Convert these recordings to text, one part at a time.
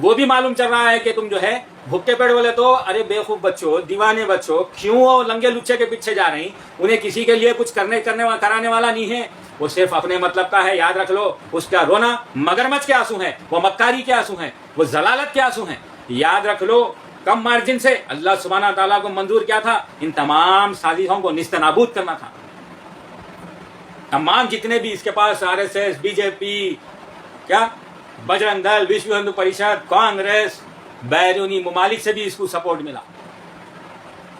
وہ بھی معلوم چل رہا ہے کہ تم جو ہے بھوکے پیٹ والے تو ارے بیوقوف بچوں، دیوانے بچوں، کیوں وہ لنگے لچے کے پیچھے جا رہی؟ انہیں کسی کے لیے کچھ کرانے والا نہیں ہے، وہ صرف اپنے مطلب کا ہے. یاد رکھ لو، اس کا رونا مگرمچھ کے آنسو ہیں، وہ مکاری کے آنسو ہیں، وہ ضلالت کے آنسو ہیں. یاد رکھ لو، کم مارجن سے اللہ سبحانہ تعالیٰ کو منظور کیا تھا؟ ان تمام سازشوں کو نیست نابود کرنا تھا. تمام جتنے بھی اس کے پاس RSS، BJP، کیا بجرنگ دل، وشو ہندو پریشد، کانگریس، بیرونی ممالک سے بھی اس کو سپورٹ ملا.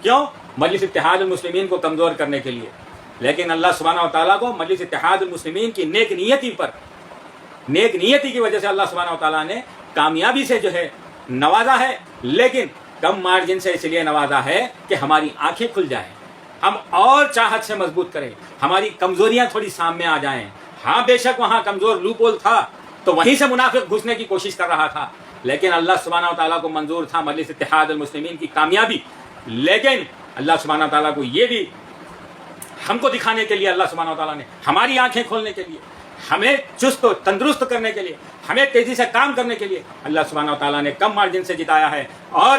کیوں؟ مجلس اتحاد المسلمین کو کمزور کرنے کے لیے. لیکن اللہ سبحانہ و تعالیٰ کو مجلس اتحاد المسلمین کی نیک نیتی کی وجہ سے اللہ سبحانہ و تعالیٰ نے کامیابی سے جو ہے نوازا ہے. لیکن کم مارجن سے اس لیے نوازا ہے کہ ہماری آنکھیں کھل جائیں، ہم اور چاہت سے مضبوط کریں، ہماری کمزوریاں تھوڑی سامنے آ جائیں. ہاں بے شک وہاں کمزور لوپ ہول تھا تو وہیں سے منافق گھسنے کی کوشش کر رہا تھا، لیکن اللہ سبحانہ و تعالیٰ کو منظور تھا مجلس اتحاد المسلمین کی کامیابی. لیکن اللہ سبحانہ و تعالیٰ کو یہ بھی ہم کو دکھانے کے لیے، اللہ سبحانہ و تعالیٰ نے ہماری آنکھیں کھولنے کے لیے، ہمیں چست و تندرست کرنے کے لیے، ہمیں تیزی سے کام کرنے کے لیے اللہ سبحانہ و تعالیٰ نے کم مارجن سے جتایا ہے. اور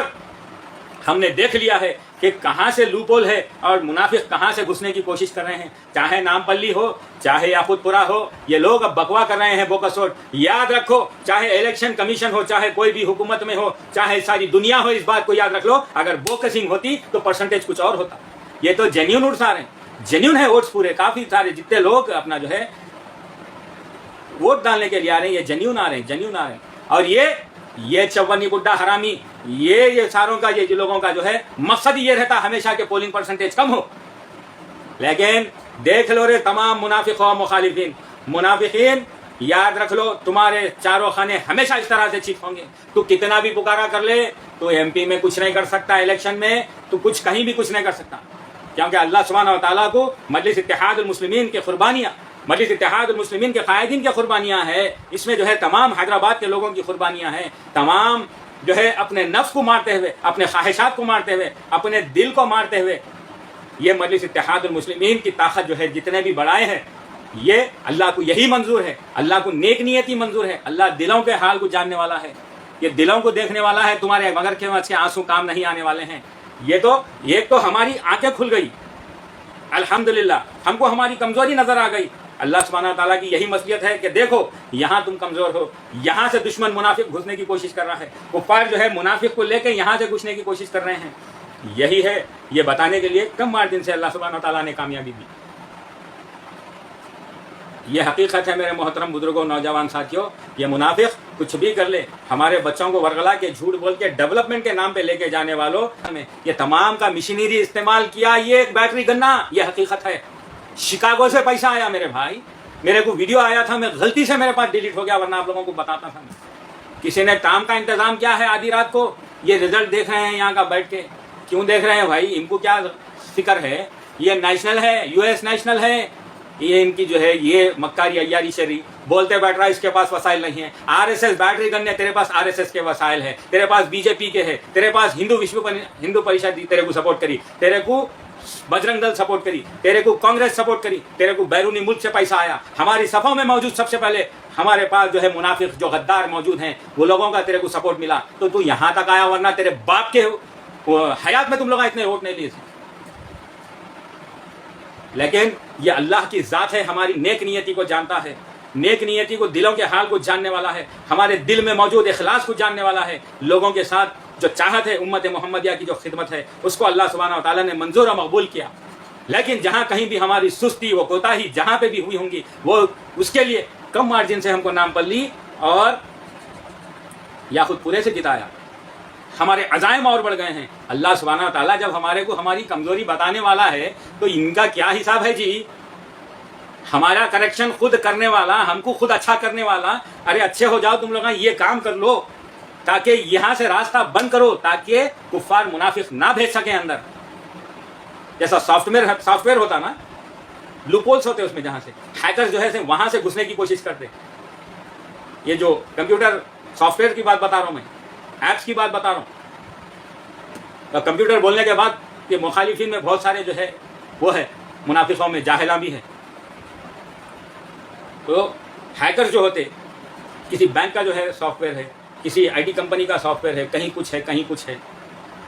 ہم نے دیکھ لیا ہے کہ کہاں سے لوپ ہول ہے اور منافق کہاں سے گھسنے کی کوشش کر رہے ہیں. چاہے نام پلی ہو، چاہے یاقوت پورا ہو، یہ لوگ اب بکوا کر رہے ہیں بوکسوٹ. یاد رکھو، چاہے الیکشن کمیشن ہو، چاہے کوئی بھی حکومت میں ہو، چاہے ساری دنیا ہو، اس بات کو یاد رکھ لو، اگر بوکسنگ ہوتی تو پرسنٹیج کچھ اور ہوتا. یہ تو جینیون ووٹس آ رہے ہیں، جینیون ہے ووٹس پورے، کافی سارے جتنے لوگ اپنا جو ہے ووٹ ڈالنے کے لیے آ رہے ہیں، یہ جینیون آ رہے ہیں. اور یہ چونی گڈا حرامی، یہ ساروں کا، یہ لوگوں کا جو ہے مقصد یہ رہتا ہمیشہ کہ پولنگ پرسنٹیج کم ہو. لیکن دیکھ لو رے تمام منافق و منافقین، یاد رکھ لو تمہارے چاروں خانے ہمیشہ اس طرح سے چیٹ ہوں گے. تو کتنا بھی پکارا کر لے تو MP میں کچھ نہیں کر سکتا، الیکشن میں تو کہیں بھی کچھ نہیں کر سکتا. کیونکہ اللہ سبحانہ و تعالیٰ کو مجلس اتحاد المسلمین کی قربانیاں، مجلس اتحاد المسلمین کے قائدین کی قربانیاں ہیں. اس میں جو ہے تمام حیدرآباد کے لوگوں کی قربانیاں ہیں. تمام جو ہے اپنے نفس کو مارتے ہوئے، اپنے خواہشات کو مارتے ہوئے، اپنے دل کو مارتے ہوئے، یہ مجلس اتحاد المسلمین کی طاقت جو ہے جتنے بھی بڑھائے ہیں، یہ اللہ کو یہی منظور ہے. اللہ کو نیک نیتی منظور ہے. اللہ دلوں کے حال کو جاننے والا ہے، یہ دلوں کو دیکھنے والا ہے. تمہارے مگر کے اچھے آنسو کام نہیں آنے والے ہیں. ایک تو ہماری آنکھیں کھل گئی الحمدللہ، ہم کو ہماری کمزوری نظر آ گئی. اللہ سبحانہ تعالیٰ کی یہی مصلیت ہے کہ دیکھو یہاں تم کمزور ہو، یہاں سے دشمن منافق گھسنے کی کوشش کر رہا ہے، کفار جو ہے منافق کو لے کے یہاں سے گھسنے کی کوشش کر رہے ہیں. یہی ہے، یہ بتانے کے لیے کم مارجن سے اللہ سبحانہ تعالیٰ نے کامیابی دی. یہ حقیقت ہے میرے محترم بزرگوں، نوجوان ساتھیوں. یہ منافق کچھ بھی کر لے، ہمارے بچوں کو ورغلا کے جھوٹ بول کے ڈیولپمنٹ کے نام پہ لے کے جانے والوں ہمیں یہ تمام کا مشینری استعمال کیا. یہ ایک بیٹری گنا، یہ حقیقت ہے. شکاگو سے پیسہ آیا میرے بھائی، میرے کو ویڈیو آیا تھا، میں غلطی سے میرے پاس ڈیلیٹ ہو گیا، ورنہ آپ لوگوں کو بتاتا تھا. کسی نے کام کا انتظام کیا ہے آدھی رات کو، یہ رزلٹ دیکھ رہے ہیں یہاں کا بیٹھ کے. کیوں دیکھ رہے ہیں بھائی؟ ان کو کیا فکر ہے؟ یہ نیشنل ہے، US نیشنل ہے. یہ ان کی جو ہے یہ مکاری عیاری شری بولتے بیٹھ رہا ہے، اس کے پاس وسائل نہیں ہیں. RSS بیٹری گن ہے، تیرے پاس RSS کے وسائل ہے، تیرے پاس BJP کے ہے، تیرے پاس ہندو پریشد تیرے کو سپورٹ کری، تیرے کو بجرنگ دل سپورٹ کری، تیرے کو کانگریس سپورٹ کری، تیرے کو بیرونی ملک سے پیسہ آیا. ہماری صفوں میں موجود سب سے پہلے ہمارے پاس جو ہے منافق جو غدار موجود ہیں، وہ لوگوں کا تیرے کو سپورٹ ملا تو یہاں تک آیا، ورنہ تیرے باپ کے حیات میں تم لوگ اتنے ووٹ نہیں لیے. لیکن یہ اللہ کی ذات ہے، ہماری نیک نیتی کو جانتا ہے، نیک نیتی کو، دلوں کے حال کو جاننے والا ہے، ہمارے دل میں موجود اخلاص کو جاننے والا ہے. لوگوں کے ساتھ جو چاہت ہے، امت محمدیہ کی جو خدمت ہے، اس کو اللہ سبحانہ و تعالیٰ نے منظور و مقبول کیا. لیکن جہاں کہیں بھی ہماری سستی و کوتاہی جہاں پہ بھی ہوئی ہوں گی، وہ اس کے لیے کم مارجن سے ہم کو نام پلی اور یا خود پورے سے جتایا. ہمارے عزائم اور بڑھ گئے ہیں. اللہ سبحانہ تعالیٰ جب ہمارے کو ہماری کمزوری بتانے والا ہے تو ان کا کیا حساب ہے جی؟ ہمارا کریکشن خود کرنے والا، ہم کو خود اچھا کرنے والا. ارے اچھے ہو جاؤ تم لوگ، یہ کام کر لو تاکہ یہاں سے راستہ بند کرو، تاکہ کفار منافق نہ بھیج سکیں اندر. جیسا سافٹ ویئر ہوتا نا، لوپ ہولز ہوتے اس میں، جہاں سے ہیکرز جو ہے وہاں سے گھسنے کی کوشش کرتے. یہ جو کمپیوٹر سافٹ ویئر کی بات بتا رہا ہوں، میں ایپس کی بات بتا رہا ہوں. کمپیوٹر بولنے کے بعد یہ مخالفین میں بہت سارے جو ہے وہ ہے، منافقوں میں جاہلاں بھی ہیں. تو ہیکر جو ہوتے، کسی بینک کا جو ہے سافٹ ویئر ہے، کسی آئی ٹی کمپنی کا سافٹ ویئر ہے، کہیں کچھ ہے کہیں کچھ ہے،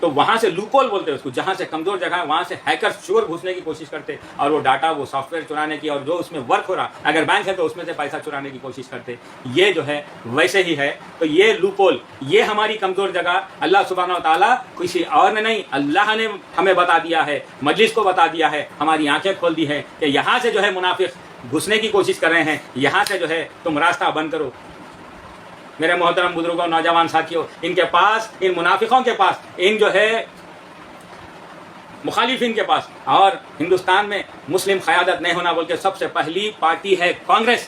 تو وہاں سے لوپول بولتے ہیں اس کو، جہاں سے کمزور جگہ ہے وہاں سے ہیکر چور گھسنے کی کوشش کرتے اور وہ ڈاٹا وہ سافٹ ویئر چرانے کی، اور جو اس میں ورک ہو رہا اگر بینک ہے تو اس میں سے پیسہ چرانے کی کوشش کرتے. یہ جو ہے ویسے ہی ہے. تو یہ لوپول، یہ ہماری کمزور جگہ اللہ سبحانہ و تعالیٰ کسی اور نے نہیں، اللہ نے ہمیں بتا دیا ہے، مجلس کو بتا دیا ہے، ہماری آنکھیں کھول دی ہے کہ یہاں سے جو ہے منافق گھسنے کی کوشش کر رہے ہیں، یہاں سے جو ہے تم راستہ بند کرو. میرے محترم بزرگوں، نوجوان ساتھیوں، ان کے پاس، ان منافقوں کے پاس، ان جو ہے مخالفین کے پاس، اور ہندوستان میں مسلم قیادت نہیں ہونا بول کے سب سے پہلی پارٹی ہے کانگریس.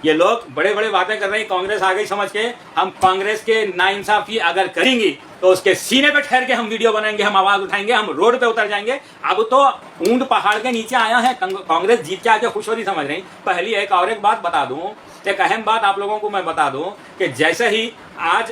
یہ لوگ بڑے بڑے باتیں کر رہے ہیں، کانگریس آ گئی سمجھ کے. ہم کانگریس کے ناانصافی اگر کریں گی تو اس کے سینے پہ ٹھہر کے ہم ویڈیو بنائیں گے، ہم آواز اٹھائیں گے، ہم روڈ پہ اتر جائیں گے. اب تو اونٹ پہاڑ کے نیچے آیا ہے، کانگریس جیت کے آ کے خوش ہو رہی سمجھ رہی. پہلی ایک اور ایک بات بتا دوں، ایک اہم بات آپ لوگوں کو میں بتا دوں کہ جیسے ہی آج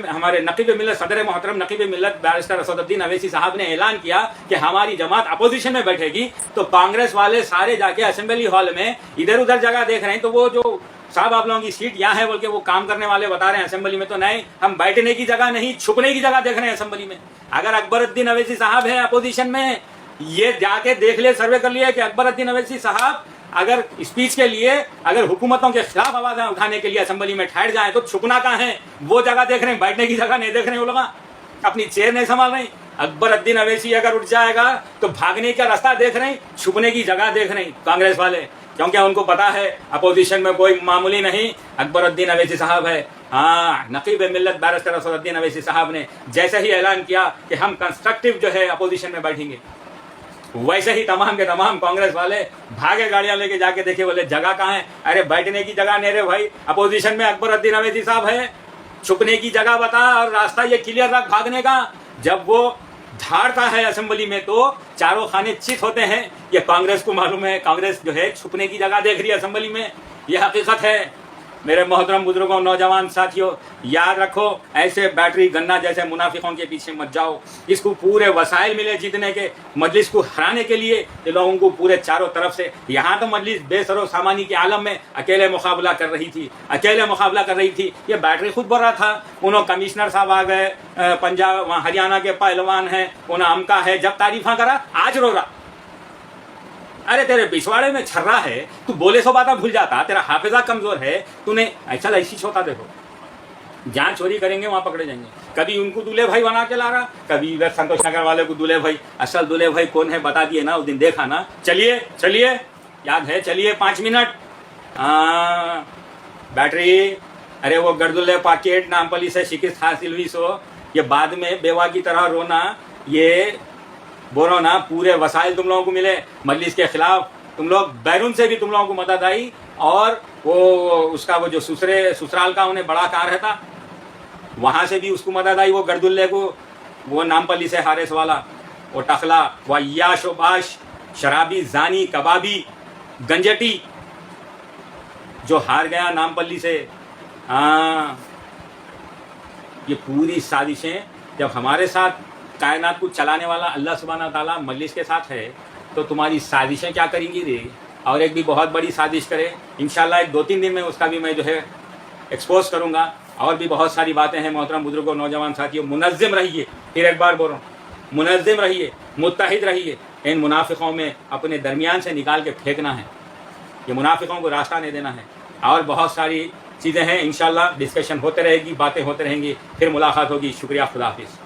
ہمارے نقیب ملت، صدر محترم نقیب ملت بیرسٹر اسد الدین اویسی صاحب نے اعلان کیا کہ ہماری جماعت اپوزیشن میں بیٹھے گی، تو کانگریس والے سارے جا کے اسمبلی ہال میں ادھر ادھر جگہ دیکھ رہے ہیں. تو وہ جو صاحب آپ لوگوں کی سیٹ یہاں ہے بول کے وہ کام کرنے والے بتا رہے ہیں اسمبلی میں، تو نہیں، ہم بیٹھنے کی جگہ نہیں، چھپنے کی جگہ دیکھ رہے ہیں اسمبلی میں. اگر اکبر الدین اویسی صاحب ہے اپوزیشن میں، یہ جا کے دیکھ لے، سروے کر لیا کہ اکبر الدین اویسی صاحب اگر اسپیچ کے لیے، اگر حکومتوں کے خلاف آوازیں اٹھانے کے لیے اسمبلی میں ٹھہر جائیں تو چھپنا کہاں ہے؟ وہ جگہ دیکھ رہے ہیں، بیٹھنے کی جگہ نہیں دیکھ رہے ہیں. وہ لوگ اپنی چیئر نہیں سنبھال رہے ہیں. اکبر الدین اویسی اگر اٹھ جائے گا تو بھاگنے کا راستہ دیکھ رہے ہیں، چھپنے کی جگہ دیکھ رہے ہیں کانگریس والے، کیونکہ ان کو پتا ہے اپوزیشن میں کوئی معمولی نہیں اکبر الدین اویسی صاحب ہے. ہاں، نقیب ملت بیرسٹر اسد الدین اویسی صاحب نے جیسے ہی اعلان کیا کہ ہم کنسٹرکٹیو جو ہے اپوزیشن میں بیٹھیں گے، ویسے ہی تمام کے تمام کانگریس والے بھاگے گاڑیاں لے کے جا کے دیکھے، بولے جگہ کہاں ہے؟ ارے بیٹھنے کی جگہ نہیں رے بھائی، اپوزیشن میں اکبر الدین اویسی صاحب ہے، چھپنے کی جگہ بتا اور راستہ یہ کلیئر رکھ بھاگنے کا. جب وہ دھاڑتا ہے اسمبلی میں تو چاروں خانے چت ہوتے ہیں. یہ کانگریس کو معلوم ہے، کانگریس جو ہے چھپنے کی جگہ دیکھ رہی ہے اسمبلی میں. یہ حقیقت ہے. میرے محترم بزرگوں، نوجوان ساتھیوں، یاد رکھو، ایسے بیٹری گنا جیسے منافقوں کے پیچھے مت جاؤ. اس کو پورے وسائل ملے جیتنے کے، مجلس کو ہرانے کے لیے یہ لوگوں کو پورے چاروں طرف سے. یہاں تو مجلس بے سر و سامانی کے عالم میں اکیلے مقابلہ کر رہی تھی. یہ بیٹری خود بول رہا تھا. انہوں کمشنر صاحب آ گئے، پنجاب وہاں ہریانہ کے پہلوان ہیں، انہوں امکا ہے، جب تعریفاں کرا آج رو رہا. ارے تیرے پچھواڑے میں چھرا ہے، تو بولے سو باتیں بھول جاتا، تیرا حافظہ کمزور ہے، تو نے ایسی چھوتا. دیکھو جہاں چوری کریں گے وہاں پکڑے جائیں گے. کبھی ان کو دولہے بھائی بنا کے لا رہا، کبھی ادھر سنتوش نگر والے کو دولہے بھائی. اصل دولہے بھائی کون ہے بتا دیے نا، اس دن دیکھا نا. چلیے یاد ہے، چلیے 5 منٹ. بیٹری، ارے وہ گردلے پاکیٹ نامپلی سے شکست حاصل ہوئی سو، یہ بعد میں بیوہ کی طرح رونا. یہ بولو نا، پورے وسائل تم لوگوں کو ملے مجلس کے خلاف، تم لوگ بیرون سے بھی تم لوگوں کو مدد آئی، اور وہ اس کا وہ جو سسرال کا انہیں بڑا کار رہتا وہاں سے بھی اس کو مدد آئی. وہ گردلے کو، وہ نامپلی سے حارث والا، وہ ٹخلا، وہ عیاش و باش، شرابی، زانی، کبابی، گنجٹی، جو ہار گیا نامپلی سے. یہ پوری سازشیں، جب ہمارے ساتھ کائنات کو چلانے والا اللہ سبحانہ تعالیٰ مجلس کے ساتھ ہے تو تمہاری سازشیں کیا کریں گی رے؟ اور ایک بھی بہت بڑی سازش کرے انشاءاللہ، 2-3 دن میں اس کا بھی میں جو ہے ایکسپوز کروں گا. اور بھی بہت ساری باتیں ہیں. محترم بزرگوں، نوجوان ساتھیوں، منظم رہیے. پھر ایک بار بول رہا ہوں، منظم رہیے، متحد رہیے. ان منافقوں میں اپنے درمیان سے نکال کے پھینکنا ہے، یہ منافقوں کو راستہ نہیں دینا ہے. اور بہت ساری چیزیں ہیں، انشاءاللہ ڈسکشن ہوتے رہے گی، باتیں ہوتے رہیں گی. پھر ملاقات ہوگی. شکریہ، خدا حافظ.